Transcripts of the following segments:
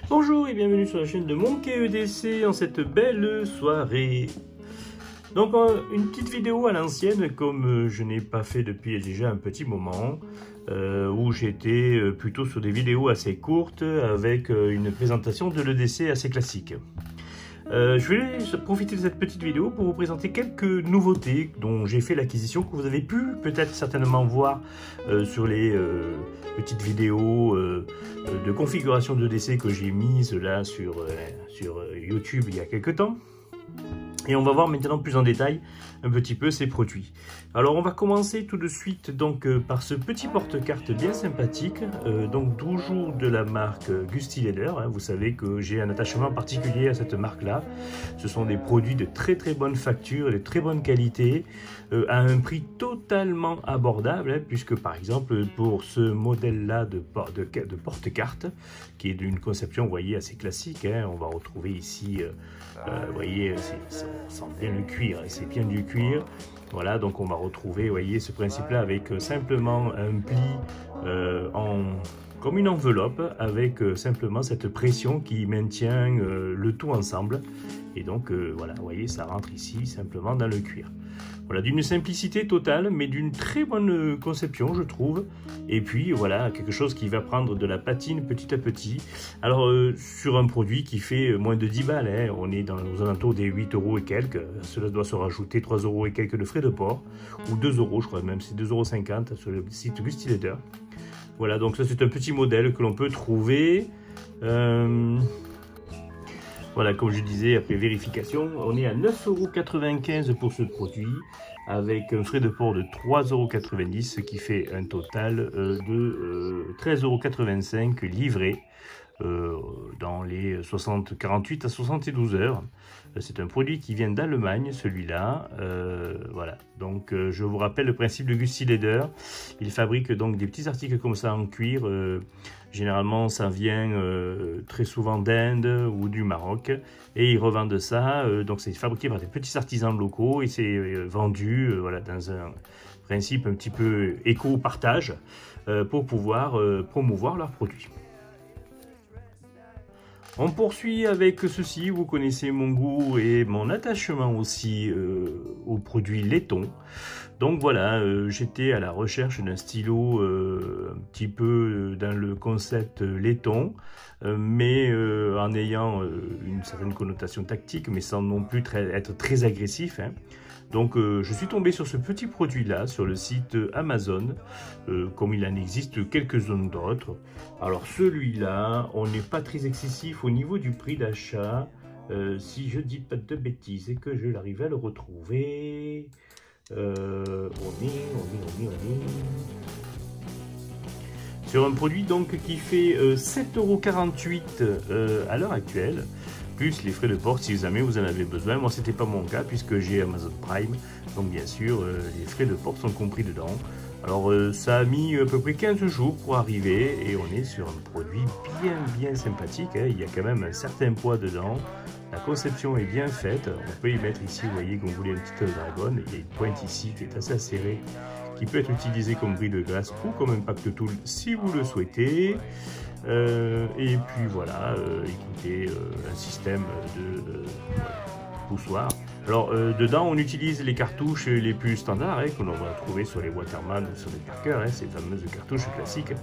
Bonjour et bienvenue sur la chaîne de Monkey EDC en cette belle soirée. Donc une petite vidéo à l'ancienne comme je n'ai pas fait depuis déjà un petit moment, où j'étais plutôt sur des vidéos assez courtes avec une présentation de l'EDC assez classique. Je voulais profiter de cette petite vidéo pour vous présenter quelques nouveautés dont j'ai fait l'acquisition, que vous avez pu peut-être certainement voir sur les petites vidéos de configuration d'EDC que j'ai mises là sur YouTube il y a quelques temps. Et on va voir maintenant plus en détail un petit peu ces produits. Alors on va commencer tout de suite donc par ce petit porte-carte bien sympathique, donc toujours de la marque Gusty Leder. Hein. Vous savez que j'ai un attachement particulier à cette marque-là. Ce sont des produits de très bonne facture, de très bonne qualité, à un prix totalement abordable, hein, puisque par exemple pour ce modèle-là de porte-carte, qui est d'une conception, vous voyez, assez classique, hein, on va retrouver ici, vous voyez, on sent bien le cuir, c'est bien du cuir. Voilà, donc on va retrouver, vous voyez, ce principe-là avec simplement un pli comme une enveloppe, avec simplement cette pression qui maintient le tout ensemble. Et donc voilà, vous voyez, ça rentre ici simplement dans le cuir. Voilà, d'une simplicité totale, mais d'une très bonne conception, je trouve. Et puis, voilà, quelque chose qui va prendre de la patine petit à petit. Alors, sur un produit qui fait moins de 10 balles, hein, on est aux alentours des 8 € et quelques. Cela doit se rajouter 3 € et quelques de frais de port, ou 2 €, je crois même, c'est 2,50 € sur le site Gusty Leder. Voilà, donc ça, c'est un petit modèle que l'on peut trouver. Voilà, comme je disais, après vérification, on est à 9,95 € pour ce produit, avec un frais de port de 3,90 €, ce qui fait un total de 13,85 € livré dans les 48 à 72 heures. C'est un produit qui vient d'Allemagne, celui-là. Voilà, donc je vous rappelle le principe de Gusty Leder. Il fabrique donc des petits articles comme ça en cuir. Généralement, ça vient très souvent d'Inde ou du Maroc, et ils revendent ça. Donc, c'est fabriqué par des petits artisans locaux et c'est vendu voilà, dans un principe un petit peu éco-partage pour pouvoir promouvoir leurs produits. On poursuit avec ceci. Vous connaissez mon goût et mon attachement aussi aux produits laiton. Donc voilà, j'étais à la recherche d'un stylo un petit peu dans le concept laiton, mais en ayant une certaine connotation tactique, mais sans non plus être très agressif, hein. Donc je suis tombé sur ce petit produit-là sur le site Amazon, comme il en existe quelques-uns d'autres. Alors celui-là, on n'est pas très excessif au niveau du prix d'achat, si je dis pas de bêtises et que je l'arrive à le retrouver. On est sur un produit donc qui fait 7,48 € à l'heure actuelle, plus les frais de port si jamais vous en avez besoin. Moi, c'était pas mon cas puisque j'ai Amazon Prime, donc bien sûr les frais de port sont compris dedans. Alors ça a mis à peu près 15 jours pour arriver et on est sur un produit bien sympathique, hein. Il y a quand même un certain poids dedans. La conception est bien faite. On peut y mettre ici, vous voyez, comme vous voulez, une petite dragonne. Il y a une pointe ici qui est assez acérée, qui peut être utilisée comme bris de glace ou comme impact tool si vous le souhaitez. Et puis voilà, écoutez, un système de poussoir. Alors dedans on utilise les cartouches les plus standards, hein, que l'on va trouver sur les Waterman ou sur les Parker, hein, ces fameuses cartouches classiques,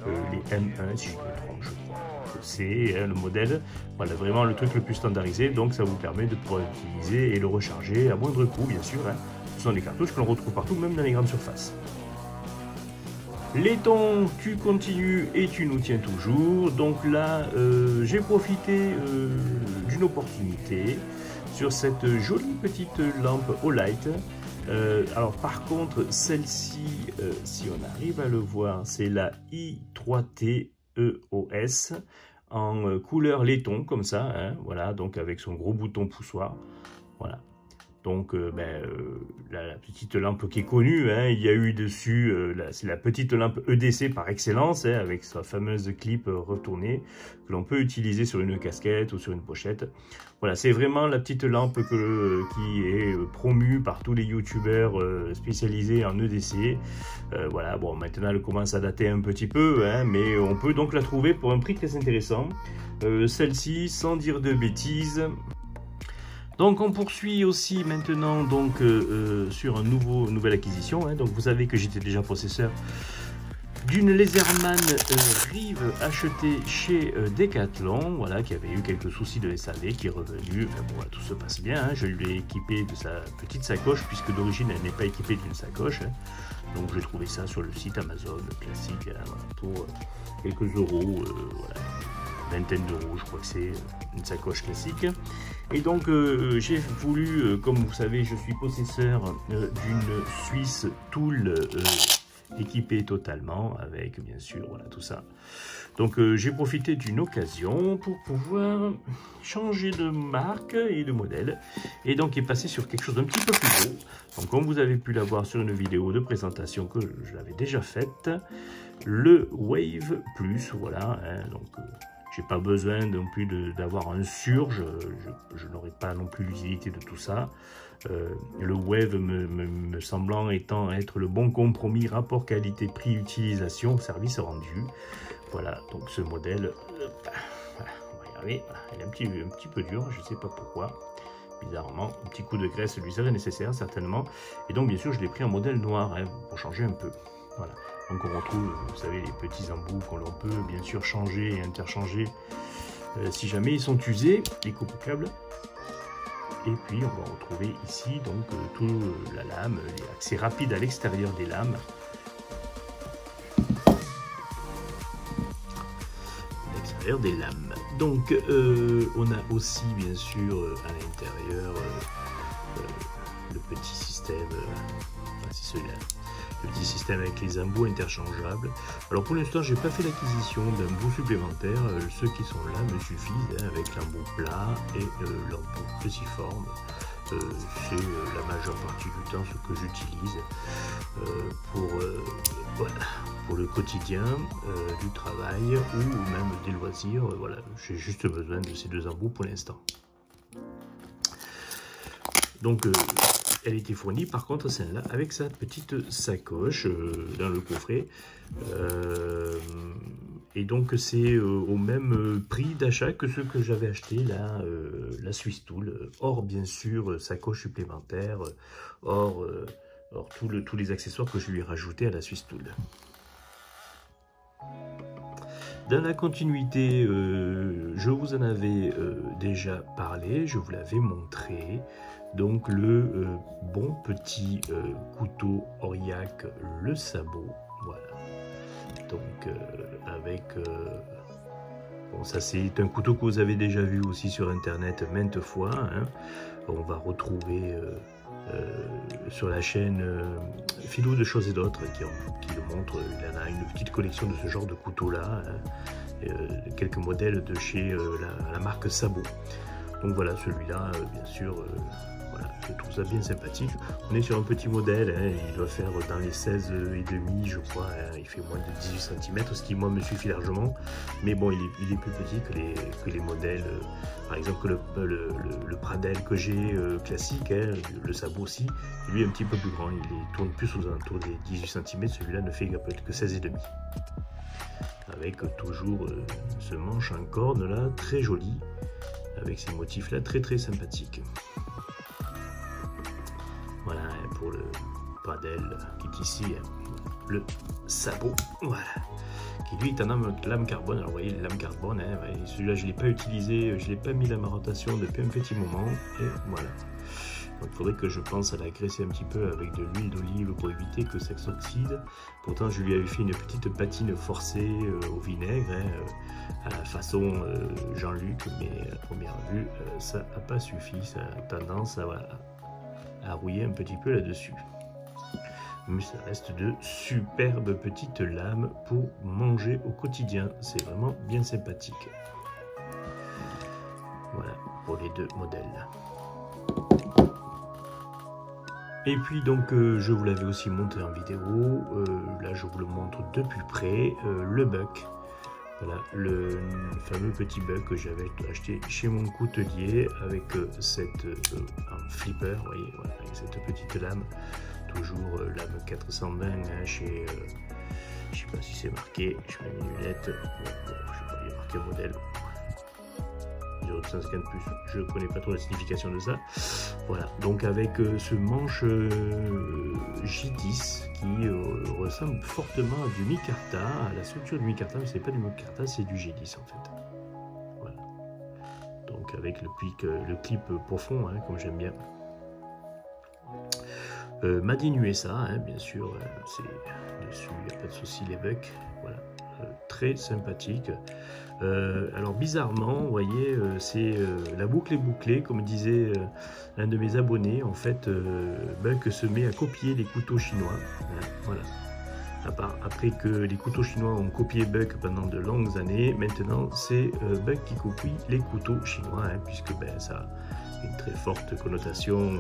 les M1 si je me trompe, je crois. C'est le modèle, voilà, vraiment le truc le plus standardisé, donc ça vous permet de pouvoir l'utiliser et le recharger à moindre coût, bien sûr, hein. Ce sont des cartouches que l'on retrouve partout, même dans les grandes surfaces. Laiton, tu continues et tu nous tiens toujours. Donc là, j'ai profité d'une opportunité sur cette jolie petite lampe Olight. Alors par contre, celle-ci, si on arrive à le voir, c'est la i3T EOS en couleur laiton comme ça, hein, voilà, donc avec son gros bouton poussoir, voilà. Donc la petite lampe qui est connue, hein, il y a eu dessus, c'est la petite lampe EDC par excellence, hein, avec sa fameuse clip retournée, que l'on peut utiliser sur une casquette ou sur une pochette. Voilà, c'est vraiment la petite lampe qui est promue par tous les youtubeurs spécialisés en EDC. Voilà, bon, maintenant elle commence à dater un petit peu, hein, mais on peut donc la trouver pour un prix très intéressant. Celle-ci, sans dire de bêtises. Donc on poursuit aussi maintenant donc, sur une nouvelle acquisition. Hein. Donc vous savez que j'étais déjà possesseur d'une Laserman Rive achetée chez Decathlon, voilà, qui avait eu quelques soucis de SAV, qui est revenu. Enfin, bon, tout se passe bien. Hein. Je lui ai équipé de sa petite sacoche, puisque d'origine elle n'est pas équipée d'une sacoche. Hein. Donc j'ai trouvé ça sur le site Amazon classique, hein, voilà, pour quelques euros. Voilà. Vingtaine d'euros, je crois que c'est une sacoche classique. Et donc j'ai voulu, comme vous savez, je suis possesseur d'une Swiss Tool équipée totalement avec bien sûr voilà tout ça. Donc j'ai profité d'une occasion pour pouvoir changer de marque et de modèle, et donc est passé sur quelque chose d'un petit peu plus gros. Donc comme vous avez pu l'avoir sur une vidéo de présentation que je l'avais déjà faite, le Wave Plus, voilà, hein, donc j'ai pas besoin non plus d'avoir un surge, je n'aurai pas non plus l'utilité de tout ça. Le Wave me semblant être le bon compromis rapport qualité-prix utilisation service rendu. Voilà, donc ce modèle, voilà, on va y arriver. Voilà, il est un petit peu dur, je ne sais pas pourquoi. Bizarrement, un petit coup de graisse lui serait nécessaire certainement. Et donc bien sûr je l'ai pris en modèle noir, hein, pour changer un peu. Voilà. Donc on retrouve, vous savez, les petits embouts qu'on peut bien sûr changer et interchanger si jamais ils sont usés, les coupe-câbles. Et puis on va retrouver ici donc tout la lame, les accès rapides à l'extérieur des lames. L'extérieur des lames. Donc on a aussi bien sûr à l'intérieur le petit système, c'est celui-là. Le petit système avec les embouts interchangeables. Alors pour l'instant, j'ai pas fait l'acquisition d'embouts supplémentaires. Ceux qui sont là me suffisent, hein, avec l'embout plat et l'embout cruciforme. C'est la majeure partie du temps ce que j'utilise voilà, pour le quotidien, du travail ou même des loisirs. Voilà, j'ai juste besoin de ces deux embouts pour l'instant. Donc elle était fournie par contre celle-là avec sa petite sacoche dans le coffret, et donc c'est au même prix d'achat que ce que j'avais acheté là, la Swiss Tool, hors bien sûr sacoche supplémentaire, hors tous les accessoires que je lui ai rajoutés à la Swiss Tool. Dans la continuité, je vous en avais déjà parlé, je vous l'avais montré. Donc le bon petit couteau Aurillac, le sabot, voilà. Donc avec, bon, ça c'est un couteau que vous avez déjà vu aussi sur internet maintes fois, hein. On va retrouver sur la chaîne Philo de choses et d'autres qui le montre. Il en a une petite collection de ce genre de couteau là, hein. Quelques modèles de chez la marque Sabot. Donc voilà, celui-là bien sûr, voilà, je trouve ça bien sympathique. On est sur un petit modèle, hein, il doit faire dans les 16,5 je crois, hein, il fait moins de 18 cm, ce qui moi me suffit largement. Mais bon, il est plus petit que les modèles, par exemple le Pradel que j'ai classique, hein, le sabot aussi, lui est un petit peu plus grand, il tourne plus aux alentours des 18 cm, celui-là ne fait que 16,5. Avec toujours ce manche en corne là, très joli, avec ces motifs là très sympathiques. Voilà pour le Pradel qui est ici, le sabot, voilà, qui lui est en lame carbone. Alors vous voyez les lames carbone, hein, celui-là je ne l'ai pas utilisé, je ne l'ai pas mis à ma rotation depuis un petit moment, et voilà. Donc il faudrait que je pense à la graisser un petit peu avec de l'huile d'olive pour éviter que ça s'oxyde. Pourtant je lui avais fait une petite patine forcée au vinaigre, hein, à la façon Jean-Luc, mais à première vue ça n'a pas suffi, ça a tendance à rouiller un petit peu là-dessus. Mais ça reste de superbes petites lames pour manger au quotidien, c'est vraiment bien sympathique. Voilà pour les deux modèles. Et puis donc je vous l'avais aussi montré en vidéo, là je vous le montre de plus près, le buck. Voilà, le fameux petit buck que j'avais acheté chez mon coutelier avec cette un flipper, vous voyez, voilà, avec cette petite lame, toujours lame 420 hein, chez, je sais pas si c'est marqué, je mets mes lunettes, bon, je sais pas, il y a marqué modèle. 250 plus, je connais pas trop la signification de ça. Voilà, donc avec ce manche J10 qui ressemble fortement à du micarta, à la structure du micarta, mais c'est pas du micarta, c'est du J10 en fait. Voilà. Donc avec le clip profond, hein, comme j'aime bien. Made in USA, hein, bien sûr, c'est dessus, il n'y a pas de souci, les bucks. Voilà, très sympathique. Alors bizarrement, vous voyez, c'est la boucle est bouclée, comme disait l'un de mes abonnés. En fait, Buck se met à copier les couteaux chinois. Hein, voilà. Après que les couteaux chinois ont copié Buck pendant de longues années, maintenant c'est Buck qui copie les couteaux chinois, hein, puisque ben, ça a une très forte connotation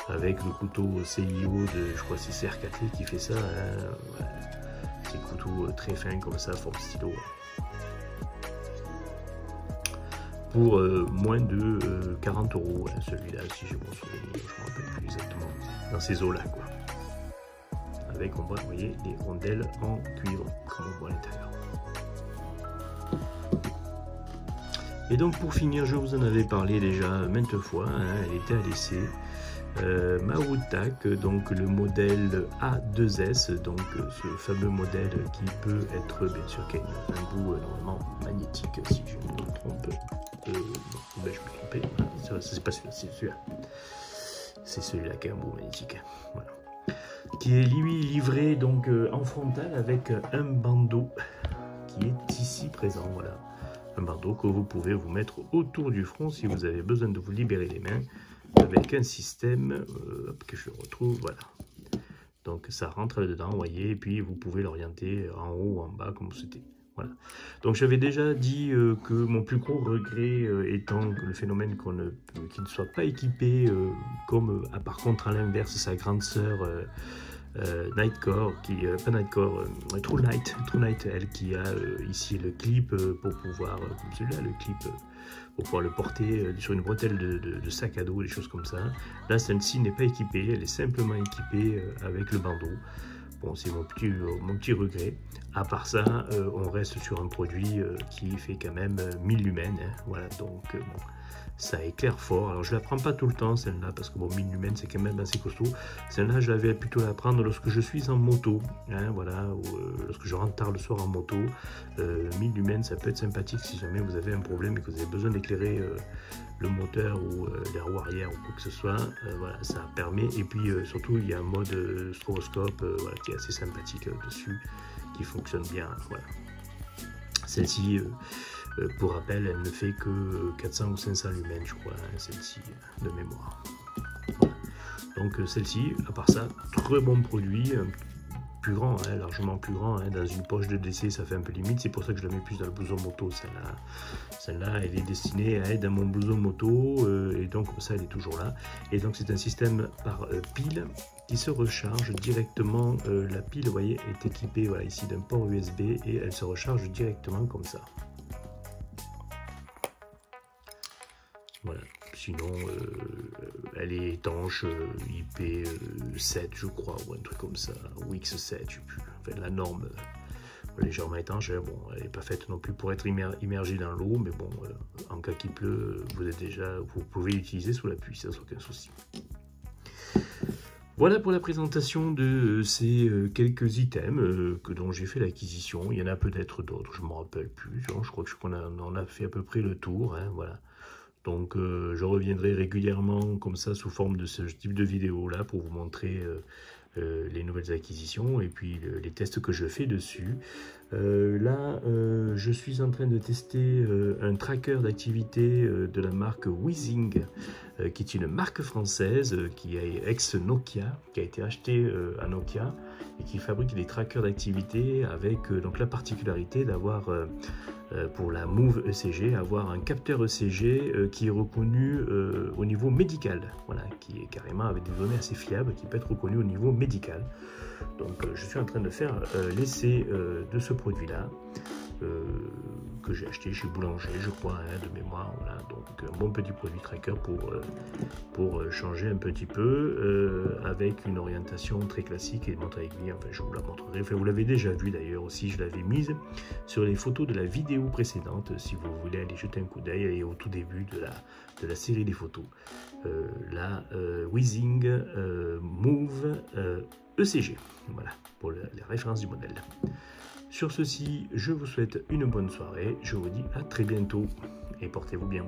avec le couteau CIO de, je crois que c'est CRKT qui fait ça. Hein, ouais. Ces couteaux très fins comme ça, forme stylo. Pour moins de 40 €, hein, celui-là, si j'ai mon souvenir, je ne me rappelle plus exactement, dans ces eaux-là, quoi. Avec, on voit, vous voyez, les rondelles en cuivre, comme on voit à l'intérieur. Et donc, pour finir, je vous en avais parlé déjà maintes fois, hein, elle était à l'essai. Ma Woodtack, donc le modèle A2S, donc ce fameux modèle qui peut être, bien sûr, qui a un bout normalement magnétique, si je ne me trompe. Non, ben, je me trompais, voilà, c'est pas celui-là, c'est celui-là. C'est celui-là qui a un bout magnétique. Voilà. Qui est lui livré donc en frontal avec un bandeau qui est ici présent. Voilà. Un bandeau que vous pouvez vous mettre autour du front si vous avez besoin de vous libérer les mains avec un système que je retrouve. Voilà. Donc ça rentre dedans, vous voyez, et puis vous pouvez l'orienter en haut ou en bas comme c'était. Voilà. Donc j'avais déjà dit que mon plus gros regret étant le phénomène qu'il ne soit pas équipé comme par contre à l'inverse sa grande sœur Nightcore, pas Nightcore, True Night, elle qui a ici le clip pour pouvoir, comme celui-là, le clip pour pouvoir le porter sur une bretelle de sac à dos, des choses comme ça. Là celle-ci n'est pas équipée, elle est simplement équipée avec le bandeau. Bon, c'est mon petit regret. À part ça, on reste sur un produit qui fait quand même 1000 lumens. Hein, voilà, donc bon, ça éclaire fort. Alors, je ne la prends pas tout le temps, celle-là, parce que bon, 1000 lumens, c'est quand même assez costaud. Celle-là, je vais plutôt la prendre lorsque je suis en moto. Hein, voilà, ou lorsque je rentre tard le soir en moto. 1000 lumens, ça peut être sympathique si jamais vous avez un problème et que vous avez besoin d'éclairer le moteur ou les roues arrière ou quoi que ce soit, voilà, ça permet. Et puis surtout il y a un mode stroboscope voilà, qui est assez sympathique dessus, qui fonctionne bien. Voilà. Celle-ci, pour rappel, elle ne fait que 400 ou 500 lumens, je crois, hein, celle-ci de mémoire. Voilà. Donc celle-ci, à part ça, très bon produit. Plus grand, hein, largement plus grand, hein, dans une poche de DC ça fait un peu limite, c'est pour ça que je la mets plus dans le blouson moto, celle-là elle est destinée à être dans mon blouson moto et donc comme ça elle est toujours là, et donc c'est un système par pile qui se recharge directement, la pile vous voyez est équipée voilà, ici d'un port USB et elle se recharge directement comme ça. Voilà, sinon elle est étanche IP7 je crois, ou un truc comme ça, ou X7, je sais plus, enfin la norme légèrement étanche, bon elle n'est pas faite non plus pour être immergée dans l'eau, mais bon, en cas qu'il pleut, vous pouvez l'utiliser sous la pluie, sans aucun souci. Voilà pour la présentation de ces quelques items dont j'ai fait l'acquisition. Il y en a peut-être d'autres, je ne me rappelle plus, je crois qu'on en a fait à peu près le tour, hein, voilà. Donc je reviendrai régulièrement comme ça sous forme de ce type de vidéo là pour vous montrer les nouvelles acquisitions et puis les tests que je fais dessus. Là, je suis en train de tester un tracker d'activité de la marque Weezing, qui est une marque française qui est ex-Nokia, qui a été achetée à Nokia et qui fabrique des trackers d'activité avec donc la particularité d'avoir pour la Move ECG, avoir un capteur ECG qui est reconnu au niveau médical, voilà, qui est carrément avec des données assez fiables, qui peut être reconnu au niveau médical. Donc je suis en train de faire l'essai de ce produit-là, que j'ai acheté chez Boulanger, je crois, hein, de mémoire. Voilà. Donc mon petit produit tracker pour changer un petit peu, avec une orientation très classique et montre aiguille. Enfin, je vous la montrerai. Enfin, vous l'avez déjà vu d'ailleurs aussi, je l'avais mise sur les photos de la vidéo précédente, si vous voulez aller jeter un coup d'œil, et au tout début de la série des photos. La Weezing Move ECG, voilà, pour les références du modèle. Sur ceci, je vous souhaite une bonne soirée, je vous dis à très bientôt et portez-vous bien.